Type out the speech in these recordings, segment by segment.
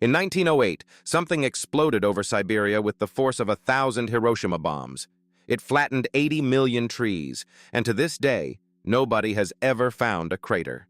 In 1908, something exploded over Siberia with the force of 1,000 Hiroshima bombs. It flattened 80 million trees, and to this day, nobody has ever found a crater.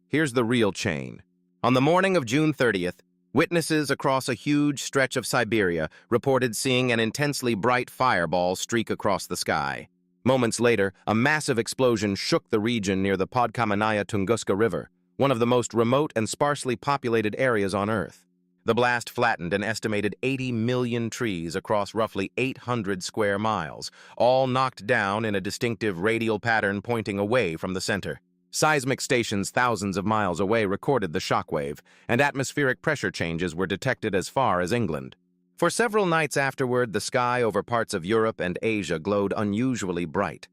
Here's the real chain. On the morning of June 30th, witnesses across a huge stretch of Siberia reported seeing an intensely bright fireball streak across the sky. Moments later, a massive explosion shook the region near the Podkamennaya Tunguska River, one of the most remote and sparsely populated areas on Earth. The blast flattened an estimated 80 million trees across roughly 800 square miles, all knocked down in a distinctive radial pattern pointing away from the center. Seismic stations thousands of miles away recorded the shockwave, and atmospheric pressure changes were detected as far as England. For several nights afterward, the sky over parts of Europe and Asia glowed unusually bright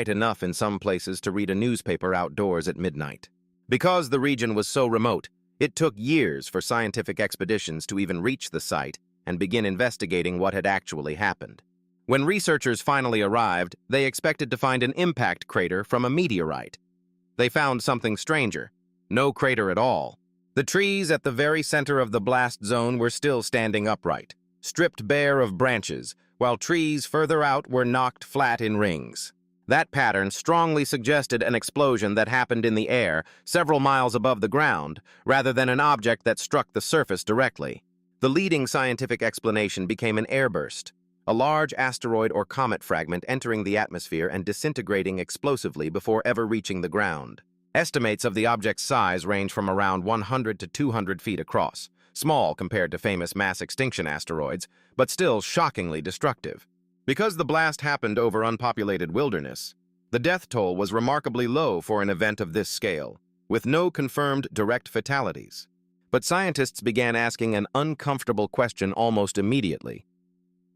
enough in some places to read a newspaper outdoors at midnight. Because the region was so remote, it took years for scientific expeditions to even reach the site and begin investigating what had actually happened. When researchers finally arrived, they expected to find an impact crater from a meteorite. They found something stranger: no crater at all. The trees at the very center of the blast zone were still standing upright, stripped bare of branches, while trees further out were knocked flat in rings. That pattern strongly suggested an explosion that happened in the air, several miles above the ground, rather than an object that struck the surface directly. The leading scientific explanation became an airburst, a large asteroid or comet fragment entering the atmosphere and disintegrating explosively before ever reaching the ground. Estimates of the object's size range from around 100 to 200 feet across, small compared to famous mass extinction asteroids, but still shockingly destructive. Because the blast happened over unpopulated wilderness, the death toll was remarkably low for an event of this scale, with no confirmed direct fatalities. But scientists began asking an uncomfortable question almost immediately.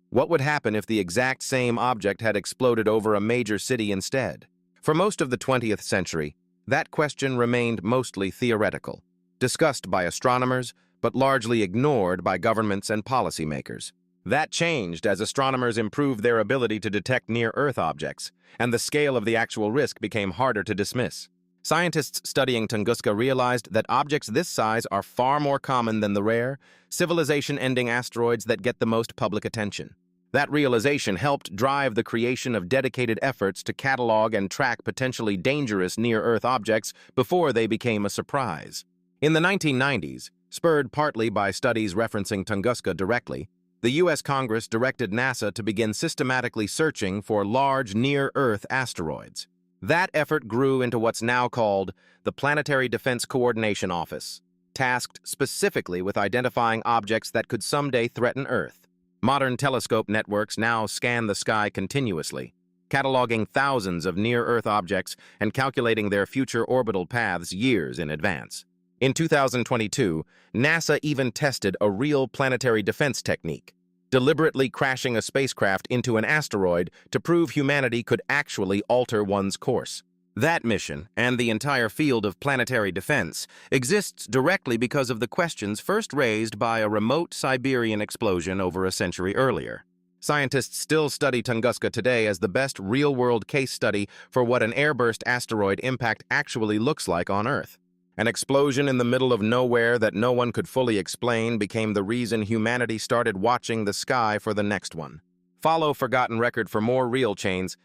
What would happen if the exact same object had exploded over a major city instead? For most of the 20th century, that question remained mostly theoretical, discussed by astronomers, but largely ignored by governments and policymakers. That changed as astronomers improved their ability to detect near-Earth objects, and the scale of the actual risk became harder to dismiss. Scientists studying Tunguska realized that objects this size are far more common than the rare, civilization-ending asteroids that get the most public attention. That realization helped drive the creation of dedicated efforts to catalog and track potentially dangerous near-Earth objects before they became a surprise. In the 1990s, spurred partly by studies referencing Tunguska directly, the U.S. Congress directed NASA to begin systematically searching for large near-Earth asteroids. That effort grew into what's now called the Planetary Defense Coordination Office, tasked specifically with identifying objects that could someday threaten Earth. Modern telescope networks now scan the sky continuously, cataloging thousands of near-Earth objects and calculating their future orbital paths years in advance. In 2022, NASA even tested a real planetary defense technique, deliberately crashing a spacecraft into an asteroid to prove humanity could actually alter one's course. That mission, and the entire field of planetary defense, exists directly because of the questions first raised by a remote Siberian explosion over a century earlier. Scientists still study Tunguska today as the best real-world case study for what an airburst asteroid impact actually looks like on Earth. An explosion in the middle of nowhere that no one could fully explain became the reason humanity started watching the sky for the next one. Follow Forgotten Record for more real chains